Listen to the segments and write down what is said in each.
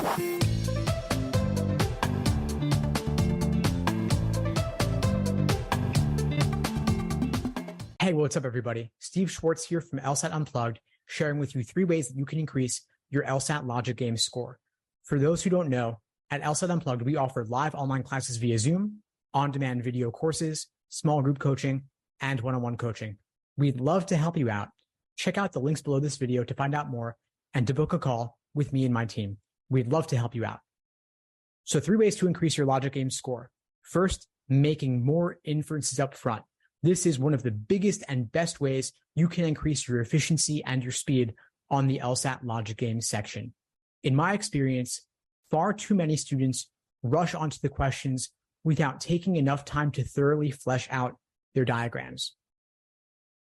Hey, what's up, everybody? Steve Schwartz here from LSAT Unplugged, sharing with you 3 ways that you can increase your LSAT logic game score. For those who don't know, at LSAT Unplugged, we offer live online classes via Zoom, on-demand video courses, small group coaching, and one-on-one coaching. We'd love to help you out. Check out the links below this video to find out more and to book a call with me and my team. We'd love to help you out. So 3 ways to increase your logic game score. First, making more inferences up front. This is one of the biggest and best ways you can increase your efficiency and your speed on the LSAT logic game section. In my experience, far too many students rush onto the questions without taking enough time to thoroughly flesh out their diagrams.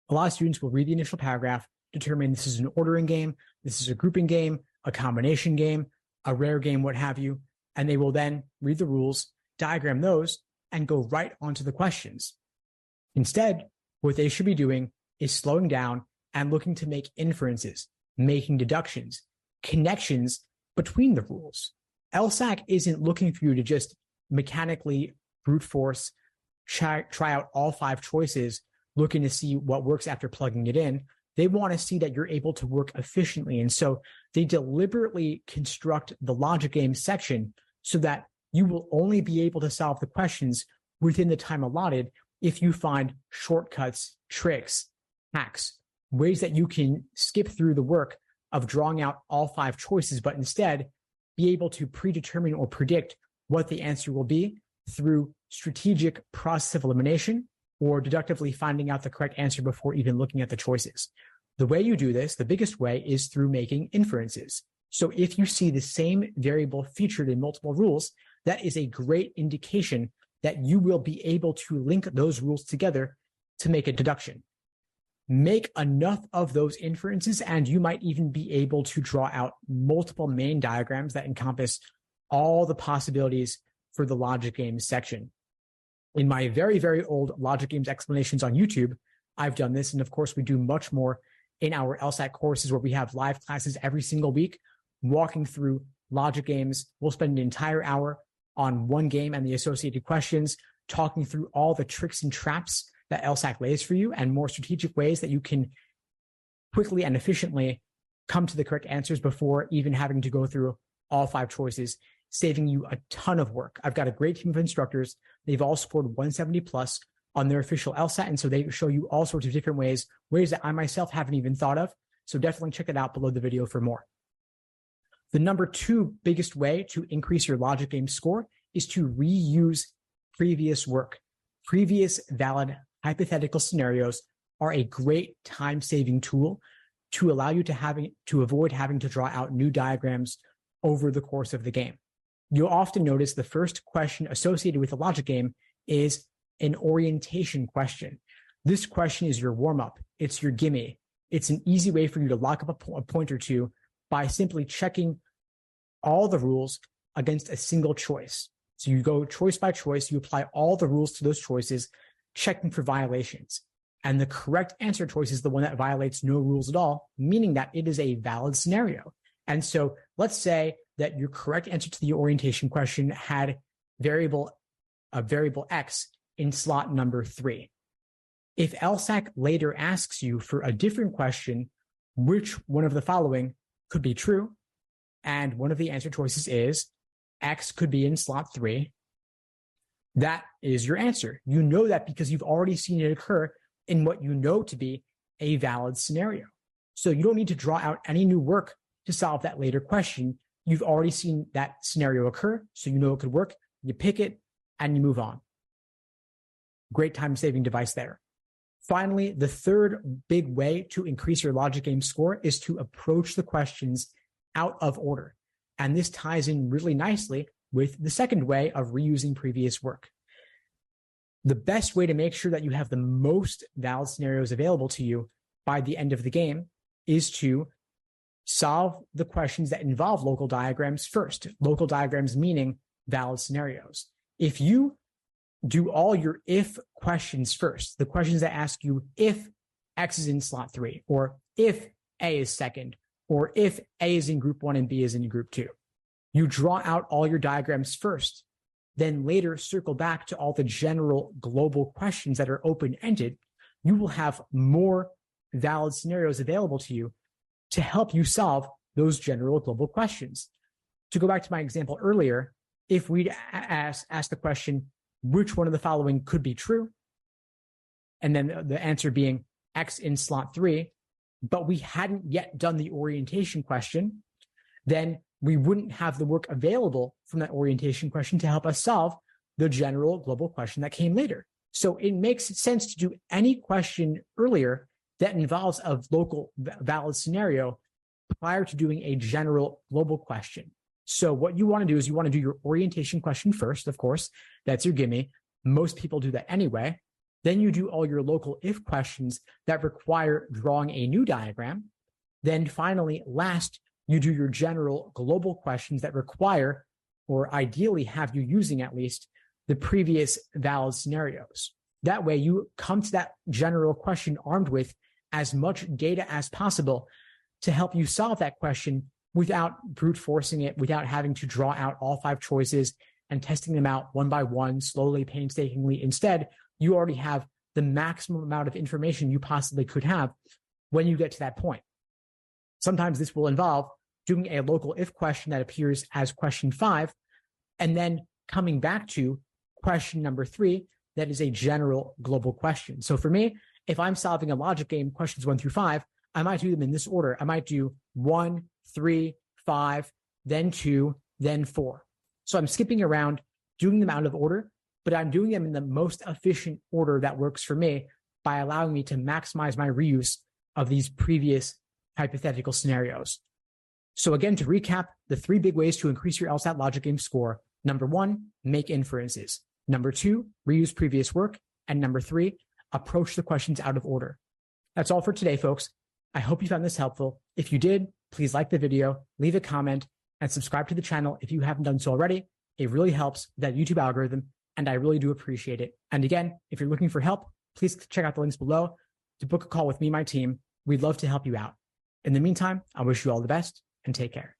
A lot of students will read the initial paragraph, determine this is an ordering game, this is a grouping game, a combination game, a rare game, what have you, and they will then read the rules, diagram those, and go right onto the questions. Instead, what they should be doing is slowing down and looking to make inferences, making deductions, connections between the rules. LSAC isn't looking for you to just mechanically brute force, try out all 5 choices, looking to see what works after plugging it in. They want to see that you're able to work efficiently. And so they deliberately construct the logic game section so that you will only be able to solve the questions within the time allotted if you find shortcuts, tricks, hacks, ways that you can skip through the work of drawing out all 5 choices, but instead be able to predetermine or predict what the answer will be through strategic process of elimination or deductively finding out the correct answer before even looking at the choices. The way you do this, the biggest way, is through making inferences. So if you see the same variable featured in multiple rules, that is a great indication that you will be able to link those rules together to make a deduction. Make enough of those inferences, and you might even be able to draw out multiple main diagrams that encompass all the possibilities for the logic games section. In my very, very old logic games explanations on YouTube, I've done this. And of course, we do much more in our LSAT courses where we have live classes every single week, walking through logic games. We'll spend an entire hour on one game and the associated questions, talking through all the tricks and traps that LSAC lays for you and more strategic ways that you can quickly and efficiently come to the correct answers before even having to go through all 5 choices, saving you a ton of work. I've got a great team of instructors. They've all scored 170 plus on their official LSAT. And so they show you all sorts of different ways that I myself haven't even thought of. So definitely check it out below the video for more. The number 2 biggest way to increase your logic game score is to reuse previous work. Previous valid hypothetical scenarios are a great time-saving tool to allow you to avoid having to draw out new diagrams over the course of the game. You'll often notice the first question associated with the logic game is an orientation question. This question is your warm-up. It's your gimme. It's an easy way for you to lock up a point or two by simply checking all the rules against a single choice. So you go choice by choice, you apply all the rules to those choices, checking for violations. And the correct answer choice is the one that violates no rules at all, meaning that it is a valid scenario. And so let's say that your correct answer to the orientation question had a variable X in slot number 3. If LSAC later asks you for a different question, which one of the following could be true, and one of the answer choices is X could be in slot 3, that is your answer. You know that because you've already seen it occur in what you know to be a valid scenario. So you don't need to draw out any new work to solve that later question. You've already seen that scenario occur, so you know it could work. You pick it and you move on. Great time-saving device there. Finally, the third big way to increase your logic game score is to approach the questions out of order. And this ties in really nicely with the second way of reusing previous work. The best way to make sure that you have the most valid scenarios available to you by the end of the game is to solve the questions that involve local diagrams first. Local diagrams meaning valid scenarios. If you do all your if questions first, the questions that ask you if X is in slot 3, or if A is second, or if A is in group 1 and B is in group 2, You draw out all your diagrams first, then later circle back to all the general global questions that are open-ended. You will have more valid scenarios available to you to help you solve those general global questions. To go back to my example earlier, if we'd ask the question, which one of the following could be true? And then the answer being X in slot 3, but we hadn't yet done the orientation question, then we wouldn't have the work available from that orientation question to help us solve the general global question that came later. So it makes sense to do any question earlier that involves a local valid scenario prior to doing a general global question. So what you want to do is you want to do your orientation question first, of course. That's your gimme. Most people do that anyway. Then you do all your local if questions that require drawing a new diagram. Then finally, last, you do your general global questions that require, or ideally have you using at least, the previous valid scenarios. That way you come to that general question armed with as much data as possible to help you solve that question without brute forcing it, without having to draw out all 5 choices and testing them out one by one, slowly, painstakingly. Instead, you already have the maximum amount of information you possibly could have when you get to that point. Sometimes this will involve doing a local if question that appears as question 5, and then coming back to question number 3, that is a general global question. So for me, if I'm solving a logic game, questions 1 through 5, I might do them in this order. I might do 1, 3, 5, then 2, then 4. So I'm skipping around, doing them out of order, but I'm doing them in the most efficient order that works for me by allowing me to maximize my reuse of these previous hypothetical scenarios. So again, to recap, the 3 big ways to increase your LSAT logic game score. Number 1, make inferences. Number 2, reuse previous work. And number 3, approach the questions out of order. That's all for today, folks. I hope you found this helpful. If you did, please like the video, leave a comment, and subscribe to the channel if you haven't done so already. It really helps with that YouTube algorithm, and I really do appreciate it. And again, if you're looking for help, please check out the links below to book a call with me and my team. We'd love to help you out. In the meantime, I wish you all the best and take care.